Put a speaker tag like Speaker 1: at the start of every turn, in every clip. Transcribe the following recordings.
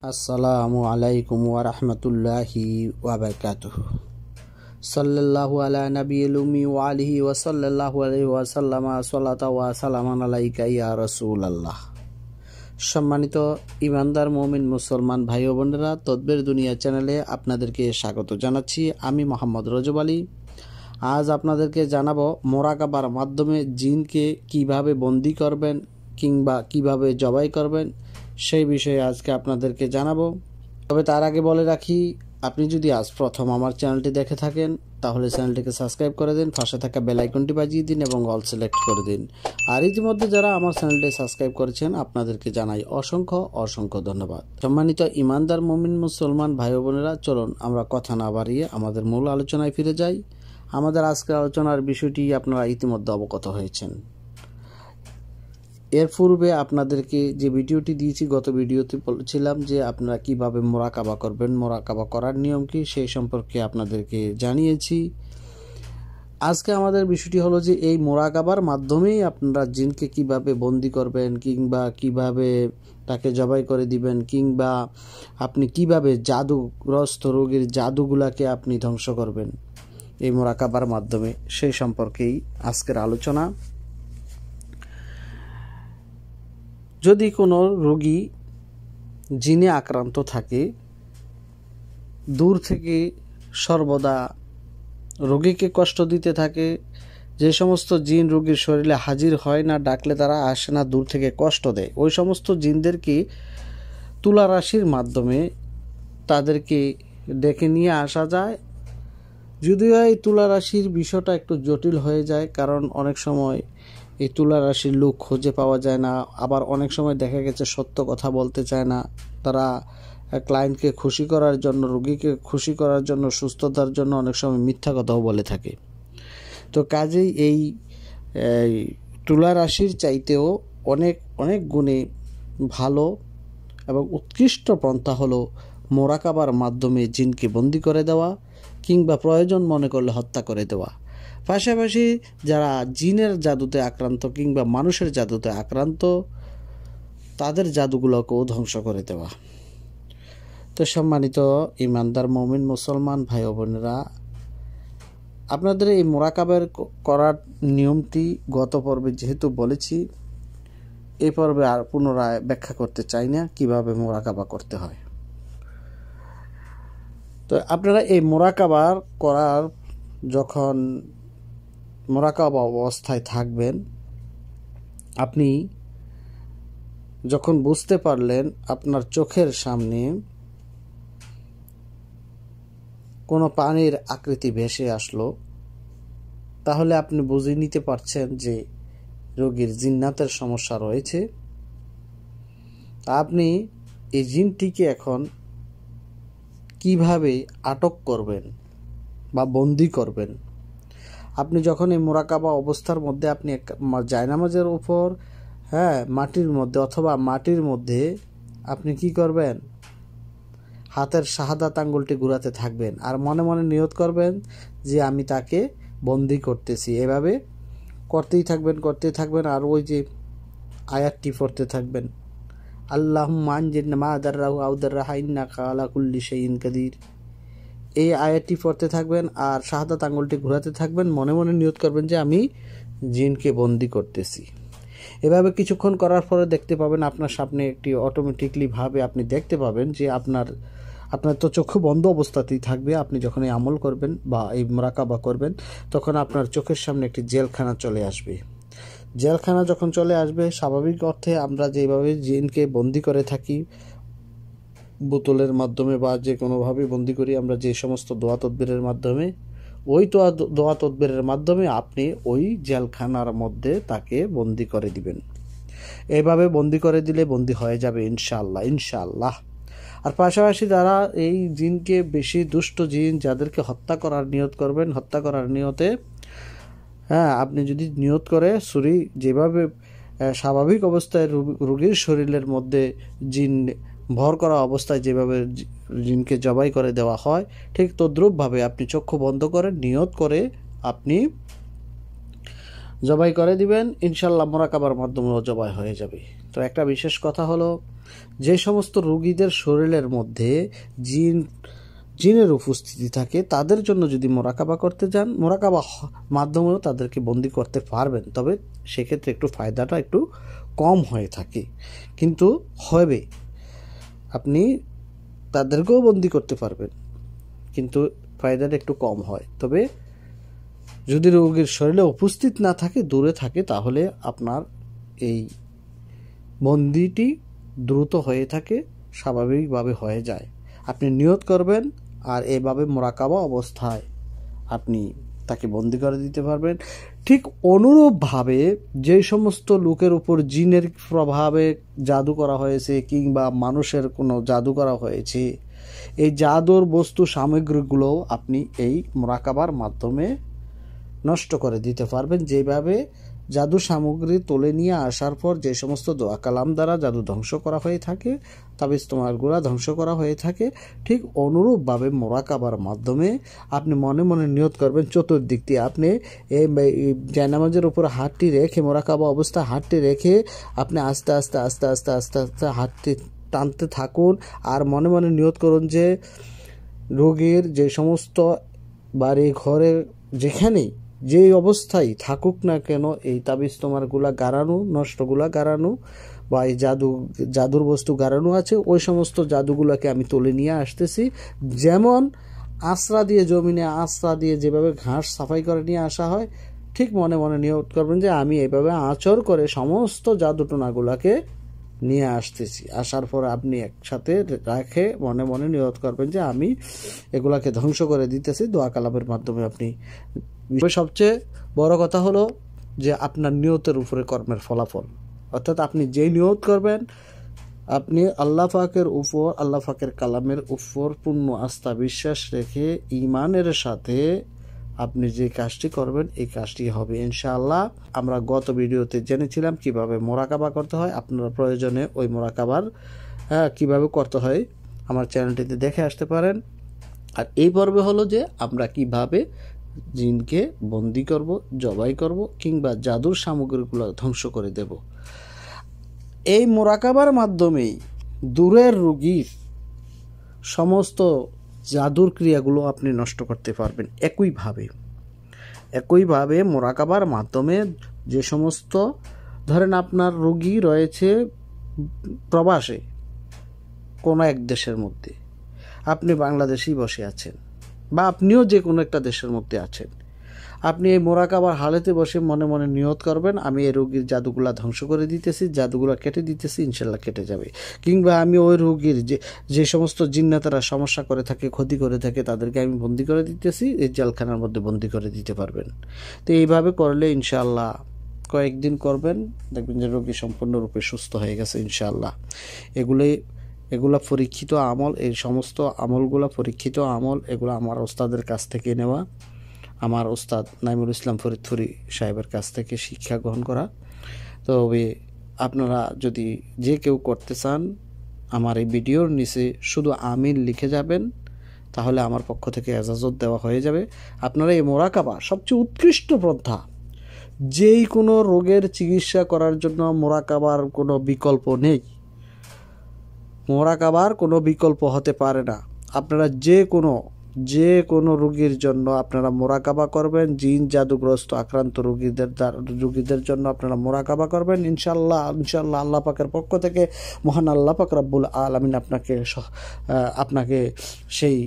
Speaker 1: আসসালামু আলাইকুম ওয়া রাহমাতুল্লাহি ওয়া বারাকাতুহু। সাল্লাল্লাহু আলা নাবিয়িল উম্মি ওয়া আলিহি ওয়া সাল্লাল্লাহু আলাইহি ওয়া সাল্লামা সালাতা ওয়া সালামান আলাইকা ইয়া রাসূলুল্লাহ। সম্মানিত ইমানদার মুমিন মুসলমান ভাই ও বোনেরা, তদবির দুনিয়া চ্যানেলে আপনাদেরকে স্বাগত জানাচ্ছি। আমি মোহাম্মদ রজব আলী। আজ আপনাদেরকে জানাবো মোরাকাবার মাধ্যমে জিনকে কিভাবে বন্দী করবেন কিংবা কিভাবে জবাই করবেন, সেই বিষয়ে আজকে আপনাদেরকে জানাবো। তবে তার আগে বলে রাখি, আপনি যদি আজ প্রথম আমার চ্যানেলটি দেখে থাকেন তাহলে চ্যানেলটিকে সাবস্ক্রাইব করে দিন, পাশে থাকা বেল আইকনটি বাজিয়ে দিন এবং অল সিলেক্ট করে দিন। আর ইতিমধ্যে যারা আমার চ্যানেলটি সাবস্ক্রাইব করেছেন আপনাদেরকে জানাই অসংখ্য অসংখ্য ধন্যবাদ। সম্মানিত ইমানদার মুমিন মুসলমান ভাই বোনেরা, চলুন আমরা কথা না বাড়িয়ে আমাদের মূল আলোচনায় ফিরে যাই। আমাদের আজকের আলোচনার বিষয়টি আপনারা ইতিমধ্যে অবগত হয়েছেন। এর পূর্বে আপনাদেরকে যে ভিডিওটি দিয়েছি, গত ভিডিওতে বলেছিলাম যে আপনারা কিভাবে মোরাকাবা করবেন, মোরাকাবা করার নিয়ম কি, সেই সম্পর্কে আপনাদেরকে জানিয়েছি। আজকে আমাদের বিষয়টি হলো যে এই মোরাকাবার মাধ্যমেই আপনারা জিনকে কিভাবে বন্দী করবেন কিংবা কিভাবে তাকে জবাই করে দিবেন কিংবা আপনি কিভাবে জাদুগ্রস্ত রোগীর জাদুগুলাকে আপনি ধ্বংস করবেন এই মোরাকাবার মাধ্যমে, সেই সম্পর্কেই আজকের আলোচনা। যদি কোনো রোগী জিনে আক্রান্ত থাকে, দূর থেকে সর্বদা রোগীকে কষ্ট দিতে থাকে, যে সমস্ত জিন রোগীর শরীরে হাজির হয় না, ডাকলে তারা আসে না, দূর থেকে কষ্ট দেয়, ওই সমস্ত জিনদেরকে তুলা রাশির মাধ্যমে তাদেরকে ডেকে নিয়ে আসা যায়। যদিও এই তুলা রাশির বিষয়টা একটু জটিল হয়ে যায়, কারণ অনেক সময় এই তুলা রাশির লোক খুঁজে পাওয়া যায় না, আবার অনেক সময় দেখা গেছে সত্য কথা বলতে চায় না, তারা ক্লায়েন্টকে খুশি করার জন্য, রোগীকে খুশি করার জন্য, সুস্থতার জন্য অনেক সময় মিথ্যা কথাও বলে থাকে। তো কাজেই এই তুলা রাশির চাইতেও অনেক অনেক গুণে ভালো এবং উৎকৃষ্ট পন্থা হলো মোরাকাবার মাধ্যমে জিনকে বন্দী করে দেওয়া কিংবা প্রয়োজন মনে করলে হত্যা করে দেওয়া। পাশাপাশি যারা জিনের জাদুতে আক্রান্ত কিংবা মানুষের জাদুতে আক্রান্ত, তাদের জাদুগুলোকেও ধ্বংস করে দেওয়া। তো সম্মানিত ইমানদার মুমিন মুসলমান ভাই বোনেরা, আপনাদের এই মোরাকাবার করার নিয়মটি গত পর্বে যেহেতু বলেছি, এই পর্বে আর পুনরায় ব্যাখ্যা করতে চাই না কিভাবে মোরাকাবা করতে হয়। তো আপনারা এই মোরাকাবার করার, যখন মোরাকাবা অবস্থায় থাকবেন, আপনি যখন বুঝতে পারলেন আপনার চোখের সামনে কোনো পানির আকৃতি ভেসে আসলো, তাহলে আপনি বুঝে নিতে পারছেন যে রোগীর জিন্নাতের সমস্যা রয়েছে। আপনি এই জিনটিকে এখন কিভাবে আটক করবেন বা বন্দী করবেন। আপনি যখন এই মোরাকাবা অবস্থার মধ্যে আপনি জায়নামাজের উপর মাটির মধ্যে অথবা মাটির মধ্যে আপনি কি করবেন, হাতের শাহাদাত আঙ্গুলটি ঘুরাতে থাকবেন আর মনে মনে নিয়ত করবেন যে আমি তাকে বন্দী করতেছি। এভাবে করতেই থাকবেন আর ওই যে আয়াতটি পড়তে থাকবেন, আল্লাহুম্মা আনজিরনা মা দাররাহু আও দাররাহা ইন্নাকা আলা কুল্লি শাইইন কাদির। এই আয়াতটি পড়তে থাকবেন আর শাহাদাত আঙ্গুলটি ঘোরাতে থাকবেন, মনে মনে নিয়ত করবেন যে আমি জিনকে বন্দী করতেছি। এভাবে কিছুক্ষণ করার পরে দেখতে পাবেন আপনার সামনে একটি অটোমেটিকলি ভাবে আপনি দেখতে পাবেন যে আপনার তো চক্ষু বন্ধ অবস্থাতেই থাকবে। আপনি যখন এই আমল করবেন বা এই মোরাকাবা করবেন, তখন আপনার চোখের সামনে একটি জেলখানা চলে আসবে। জেলখানা যখন চলে আসবে, স্বাভাবিক অর্থে আমরা যেভাবে জিনকে বন্দী করে থাকি, বোতলের মাধ্যমে বা যে কোনোভাবে বন্দী করি আমরা, যে সমস্ত দোয়া তদবিরের মাধ্যমে, ওই দোয়া তদবিরের মাধ্যমে আপনি ওই জেলখানার মধ্যে তাকে বন্দী করে দিবেন। এইভাবে বন্দী করে দিলে বন্দী হয়ে যাবে ইনশাআল্লাহ। আর পাশাপাশি যারা এই জিনকে, বেশি দুষ্ট জিন যাদেরকে হত্যা করার নিয়ত করবেন, হত্যা করার নিয়তে আপনি যদি নিয়ত করে ছুরি, যেভাবে স্বাভাবিক অবস্থায় রোগীর শরীরের মধ্যে জিন ভর করা অবস্থায় যেভাবে জিনকে জবাই করে দেওয়া হয়, ঠিক তদ্রূপভাবে আপনি চক্ষু বন্ধ করে নিয়ত করে আপনি জবাই করে দিবেন। ইনশাআল্লাহ মোরাকাবার মাধ্যমেও জবাই হয়ে যাবে। তো একটা বিশেষ কথা হলো, যে সমস্ত রোগীদের শরীরের মধ্যে জিনের উপস্থিতি থাকে তাদের জন্য যদি মোরাকাবা করতে যান, মোরাকাবা মাধ্যমেও তাদেরকে বন্দি করতে পারবেন, তবে সেক্ষেত্রে একটু ফায়দাটা একটু কম হয়ে থাকে, কিন্তু হবে আপনি তাদেরকেও বন্দি করতে পারবেন, কিন্তু ফায়দাটা একটু কম হয়। তবে যদি রোগীর শরীরে উপস্থিত না থাকে, দূরে থাকে, তাহলে আপনার এই বন্দিটি দ্রুত হয়ে থাকে, স্বাভাবিকভাবে হয়ে যায়। আপনি নিয়ত করবেন আর এভাবে মোরাকাবা অবস্থায় আপনি তাকে বন্দি করে দিতে পারবেন। ঠিক অনুরূপভাবে যে সমস্ত লোকের উপর জিনের প্রভাবে জাদু করা হয়েছে কিংবা মানুষের কোনো জাদু করা হয়েছে, এই জাদুর বস্তু সামগ্রীগুলোও আপনি এই মোরাকাবার মাধ্যমে নষ্ট করে দিতে পারবেন। যেভাবে জাদু সামগ্রী তুলে নিয়ে আসার পর যে সমস্ত দোয়া কালাম দ্বারা জাদু ধ্বংস করা হয়ে থাকে, তাবিজ তোমারগুলা ধ্বংস করা হয়ে থাকে, ঠিক অনুরূপভাবে মোরাকাবার মাধ্যমে আপনি মনে মনে নিয়ত করবেন। চতুর্দিক দিয়ে আপনি এই জায়নামাজের উপর হাতটি রেখে, মোরাকাবা অবস্থা হাতটি রেখে আপনি আস্তে আস্তে আস্তে আস্তে আস্তে আস্তে হাতটি টানতে থাকুন, আর মনে মনে নিয়ত করুন যে রোগীর যে সমস্ত বাড়ি ঘরে যেখানেই যে অবস্থায় থাকুক না কেন, এই তাবিজ তোমারগুলা গাড়ানো, নষ্টগুলা গাড়ানো বা এই জাদুর বস্তু গাড়ানো আছে, ওই সমস্ত জাদুগুলাকে আমি তুলে নিয়ে আসতেছি। যেমন আশ্রা দিয়ে, জমিনে আশ্রা দিয়ে যেভাবে ঘাস সাফাই করে নিয়ে আসা হয়, ঠিক মনে মনে নিয়ত করবেন যে আমি এইভাবে আঁচর করে সমস্ত জাদুটোনাগুলাকে নিয়ে আসতেছি। আসার পর আপনি একসাথে রাখে মনে মনে নিয়ত করবেন যে আমি এগুলাকে ধ্বংস করে দিতেছি দোয়া কালামের মাধ্যমে। আপনি সবচেয়ে বড় কথা হলো যে আপনার নিয়তের উপরে কর্মের ফলাফল, অর্থাৎ আপনি যেই নিয়ত করবেন, আপনি আল্লাহ পাকের উপর, আল্লাহ পাকের কালামের উপর পূর্ণ আস্থা বিশ্বাস রেখে ঈমানের সাথে আপনি যে কাজটি করবেন, এই কাজটি হবে ইনশাআল্লাহ। আমরা গত ভিডিওতে জেনেছিলাম কিভাবে মোরাকাবা করতে হয়। আপনারা প্রয়োজনে ওই মোরাকাবার কিভাবে করতে হয় আমার চ্যানেলটিতে দেখে আসতে পারেন। আর এই পর্বে হলো যে আমরা কিভাবে জিনকে বন্দি করব, জবাই করব কিংবা জাদুর সামগ্রীগুলো ধ্বংস করে দেব। এই মোরাকাবার মাধ্যমেই দূরের রোগীর সমস্ত জাদুর ক্রিয়াগুলো আপনি নষ্ট করতে পারবেন। একইভাবে মোরাকাবার মাধ্যমে যে সমস্ত, ধরেন আপনার রোগী রয়েছে প্রবাসে কোনো এক দেশের মধ্যে, আপনি বাংলাদেশেই বসে আছেন বা আপনিও যে কোনো একটা দেশের মধ্যে আছেন, আপনি এই মোরাকাবার হালেতে বসে মনে মনে নিয়ত করবেন আমি এই রোগীর জাদুগুলা ধ্বংস করে দিতেছি, জাদুগুলা কেটে দিতেছি, ইনশাল্লাহ কেটে যাবে। কিংবা আমি ওই রোগীর যে সমস্ত জিন্নাতারা সমস্যা করে থাকে, ক্ষতি করে থাকে, তাদেরকে আমি বন্দি করে দিতেছি, এই জেলখানার মধ্যে বন্দি করে দিতে পারবেন। তো এইভাবে করলে ইনশাল্লাহ কয়েকদিন করবেন, দেখবেন যে রোগী সম্পূর্ণরূপে সুস্থ হয়ে গেছে ইনশাল্লাহ। এগুলা পরীক্ষিত আমল, এই সমস্ত আমলগুলা পরীক্ষিত আমল, এগুলো আমার ওস্তাদের কাছ থেকে নেওয়া, আমার ওস্তাদ নাইমুল ইসলাম ফরিদপুরি সাহেবের কাছ থেকে শিক্ষা গ্রহণ করা। তবে আপনারা যদি যে কেউ করতে চান, আমার এই ভিডিওর নিচে শুধু আমিন লিখে যাবেন, তাহলে আমার পক্ষ থেকে এজাজত দেওয়া হয়ে যাবে। আপনারা এই মোরাকাবা সবচেয়ে উৎকৃষ্ট পন্থা, যেই কোনো রোগের চিকিৎসা করার জন্য মোরাকাবার কোনো বিকল্প নেই, মোরাকাবার কোনো বিকল্প হতে পারে না। আপনারা যে কোনো রোগীর জন্য আপনারা মোরাকাবা করবেন, জিন জাদুগ্রস্ত আক্রান্ত রোগীদের জন্য আপনারা মোরাকাবা করবেন ইনশাল্লাহ। আল্লাহ পাকের পক্ষ থেকে মহান আল্লাহ পাক রব্বুল আলামিন আপনাকে সেই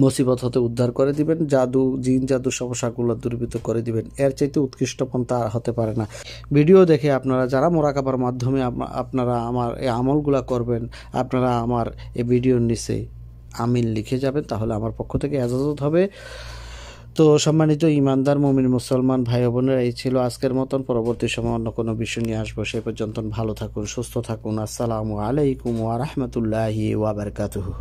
Speaker 1: মুসিবত হতে উদ্ধার করে দিবেন, জিন জাদু সমস্যাগুলো দূরীভূত করে দিবেন। এর চাইতে উৎকৃষ্ট পন্থা হতে পারে না। ভিডিও দেখে আপনারা যারা মোরাকাবার মাধ্যমে আপনারা আমার এই আমলগুলা করবেন, আপনারা আমার এই ভিডিওর নিচে আমিন লিখে যাবেন, তাহলে আমার পক্ষ থেকে এজাজত হবে। তো সম্মানিত ইমানদার মুমিন মুসলমান ভাই বোনেরা, এই ছিল আজকের মতন। পরবর্তী সময় অন্য কোনো বিষয় নিয়ে আসবো। সে পর্যন্ত ভালো থাকুন, সুস্থ থাকুন। আসসালামু আলাইকুম ওয়া রাহমাতুল্লাহি ওয়া বারাকাতুহু।